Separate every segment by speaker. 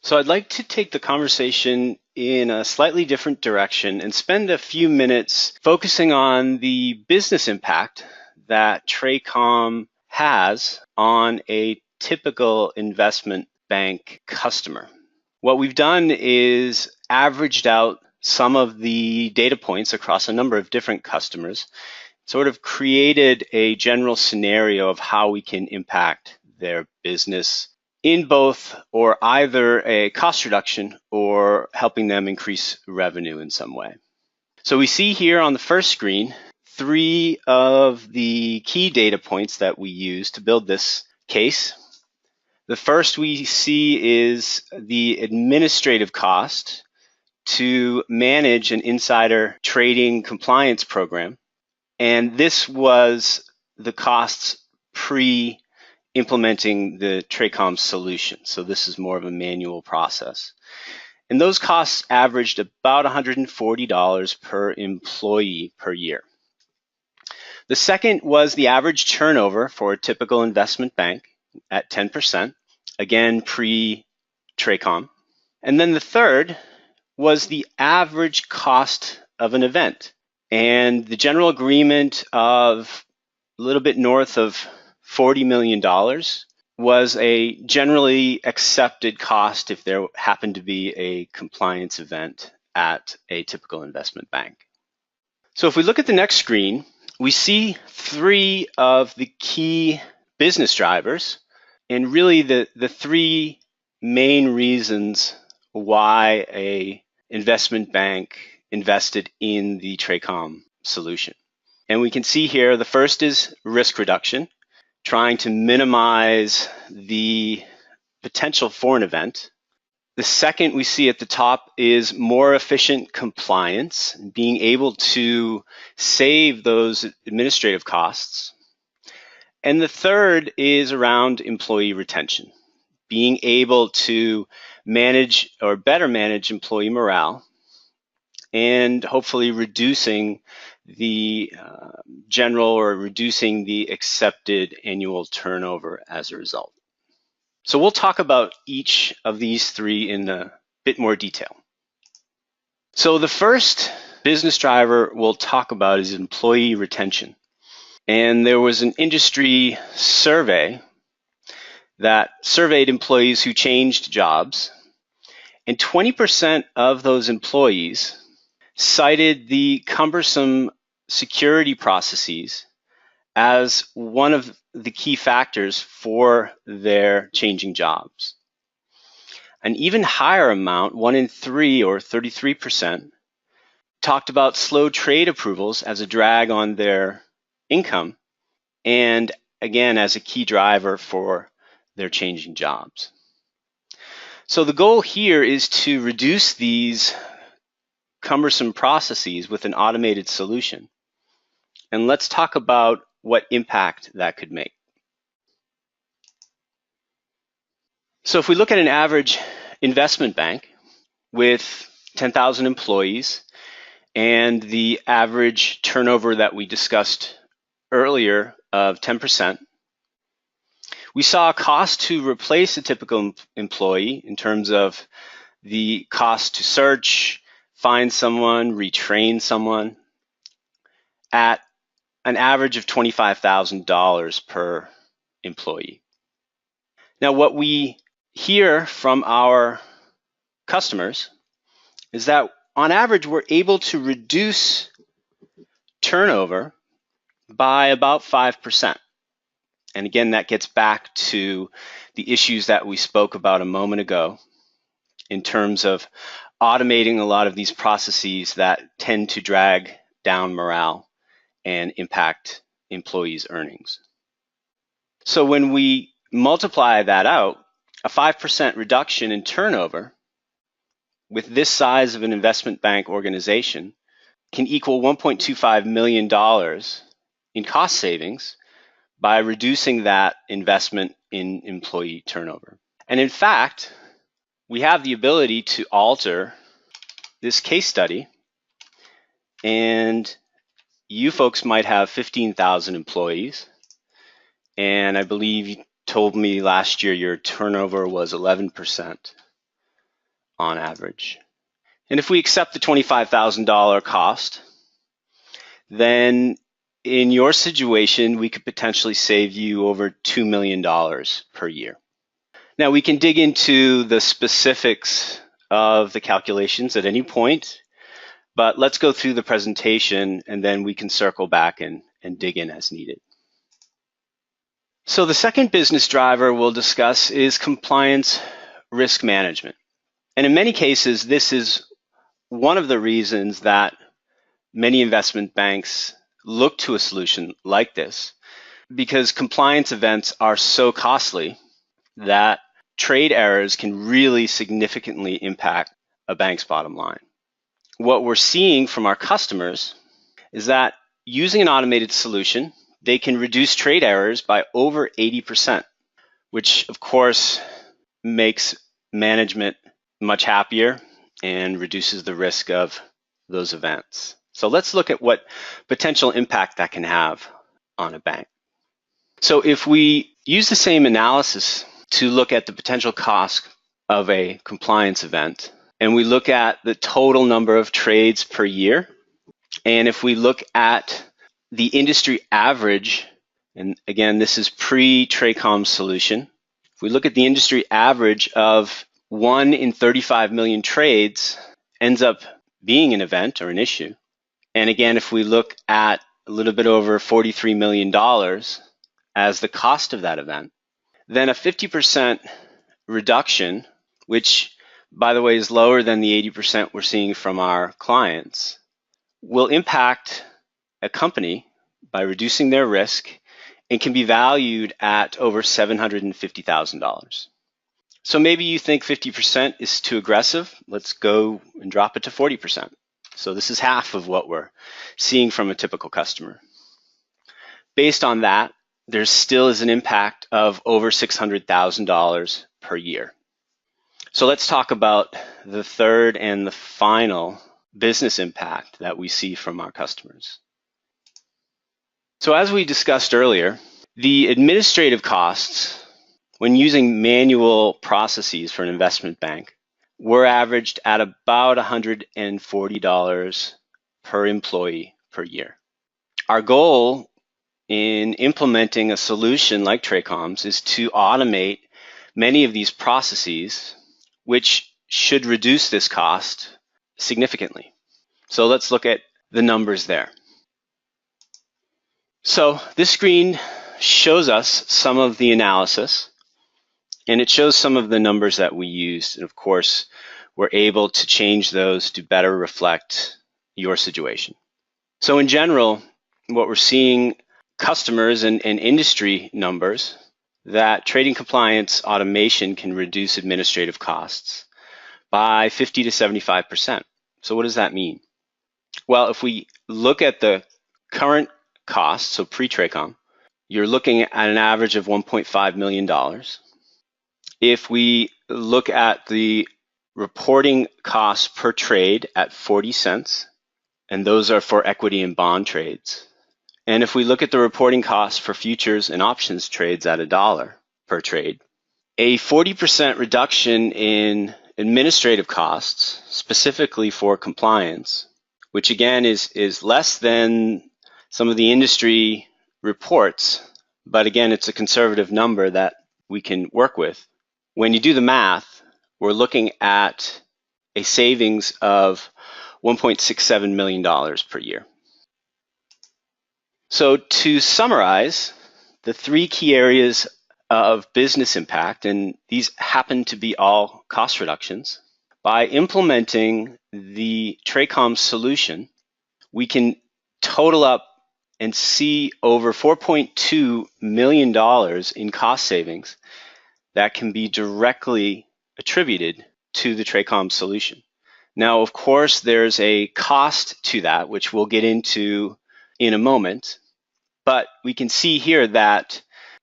Speaker 1: So I'd like to take the conversation in a slightly different direction and spend a few minutes focusing on the business impact that Traycom has on a typical investment bank customer. What we've done is averaged out some of the data points across a number of different customers, sort of created a general scenario of how we can impact their business in both or either a cost reduction or helping them increase revenue in some way. So we see here on the first screen 3 of the key data points that we use to build this case. The first we see is the administrative cost to manage an insider trading compliance program. And this was the costs pre-implementing the Traycom solution. So this is more of a manual process. And those costs averaged about $140 per employee per year. The second was the average turnover for a typical investment bank at 10%, again pre-Traycom. And then the third was the average cost of an event. And the general agreement of a little bit north of $40 million was a generally accepted cost if there happened to be a compliance event at a typical investment bank. So if we look at the next screen, we see 3 of the key business drivers and really the 3 main reasons why a investment bank invested in the Traycom solution. And we can see here the first is risk reduction, trying to minimize the potential for an event. The second we see at the top is more efficient compliance, being able to save those administrative costs. And the third is around employee retention, being able to manage or better manage employee morale and hopefully reducing the general or reducing the accepted annual turnover as a result. So we'll talk about each of these 3 in a bit more detail. So the first business driver we'll talk about is employee retention. And there was an industry survey that surveyed employees who changed jobs, and 20% of those employees cited the cumbersome security processes as one of the key factors for their changing jobs. An even higher amount, 1 in 3 or 33%, talked about slow trade approvals as a drag on their income and again as a key driver for their changing jobs. So the goal here is to reduce these cumbersome processes with an automated solution. And let's talk about what impact that could make. So if we look at an average investment bank with 10,000 employees and the average turnover that we discussed earlier of 10%, we saw a cost to replace a typical employee in terms of the cost to search, find someone, retrain someone at an average of $25,000 per employee. Now, what we hear from our customers is that on average, we're able to reduce turnover by about 5%. And again, that gets back to the issues that we spoke about a moment ago in terms of automating a lot of these processes that tend to drag down morale and impact employees' earnings. So when we multiply that out, a 5% reduction in turnover with this size of an investment bank organization can equal $1.25 million in cost savings by reducing that investment in employee turnover. And in fact, we have the ability to alter this case study, and you folks might have 15,000 employees, and I believe you told me last year your turnover was 11%. on average. And if we accept the $25,000 cost, then in your situation, we could potentially save you over $2 million per year. Now, we can dig into the specifics of the calculations at any point, but let's go through the presentation and then we can circle back and dig in as needed. So the second business driver we'll discuss is compliance risk management. And in many cases, this is one of the reasons that many investment banks look to a solution like this, because compliance events are so costly that trade errors can really significantly impact a bank's bottom line. What we're seeing from our customers is that using an automated solution, they can reduce trade errors by over 80%, which of course makes management much happier and reduces the risk of those events. So let's look at what potential impact that can have on a bank. So if we use the same analysis to look at the potential cost of a compliance event, and we look at the total number of trades per year, and if we look at the industry average, and again, this is pre-TRACOM solution, if we look at the industry average of 1 in 35 million trades ends up being an event or an issue. And again, if we look at a little bit over $43 million as the cost of that event, then a 50% reduction, which by the way is lower than the 80% we're seeing from our clients, will impact a company by reducing their risk and can be valued at over $750,000. So maybe you think 50% is too aggressive. Let's go and drop it to 40%. So this is half of what we're seeing from a typical customer. Based on that, there still is an impact of over $600,000 per year. So let's talk about the third and the final business impact that we see from our customers. So as we discussed earlier, the administrative costs when using manual processes for an investment bank were averaged at about $140 per employee per year. Our goal in implementing a solution like TRACOM's is to automate many of these processes, which should reduce this cost significantly. So let's look at the numbers there. So this screen shows us some of the analysis, and it shows some of the numbers that we used. And of course, we're able to change those to better reflect your situation. So in general, what we're seeing customers and industry numbers that trading compliance automation can reduce administrative costs by 50 to 75%. So what does that mean? Well, if we look at the current cost, so pre-TRACOM, you're looking at an average of $1.5 million. If we look at the reporting costs per trade at 40 cents, and those are for equity and bond trades. And if we look at the reporting costs for futures and options trades at $1 per trade, a 40% reduction in administrative costs, specifically for compliance, which again is less than some of the industry reports, but again, it's a conservative number that we can work with. When you do the math, we're looking at a savings of $1.67 million per year. So to summarize, the three key areas of business impact, and these happen to be all cost reductions, by implementing the TRACOM solution, we can total up and see over $4.2 million in cost savings that can be directly attributed to the TRACOM solution. Now, of course, there's a cost to that, which we'll get into in a moment, but we can see here that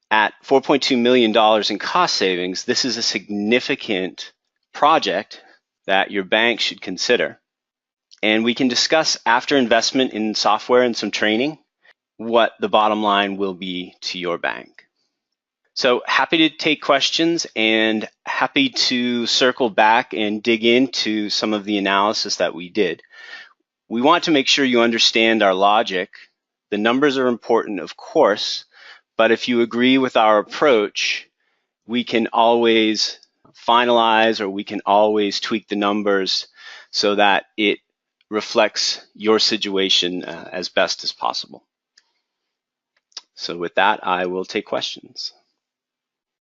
Speaker 1: at $4.2 million in cost savings, this is a significant project that your bank should consider. And we can discuss after investment in software and some training what the bottom line will be to your bank. So happy to take questions and happy to circle back and dig into some of the analysis that we did. We want to make sure you understand our logic. The numbers are important, of course, but if you agree with our approach, we can always finalize or we can always tweak the numbers so that it reflects your situation as best as possible. So with that, I will take questions.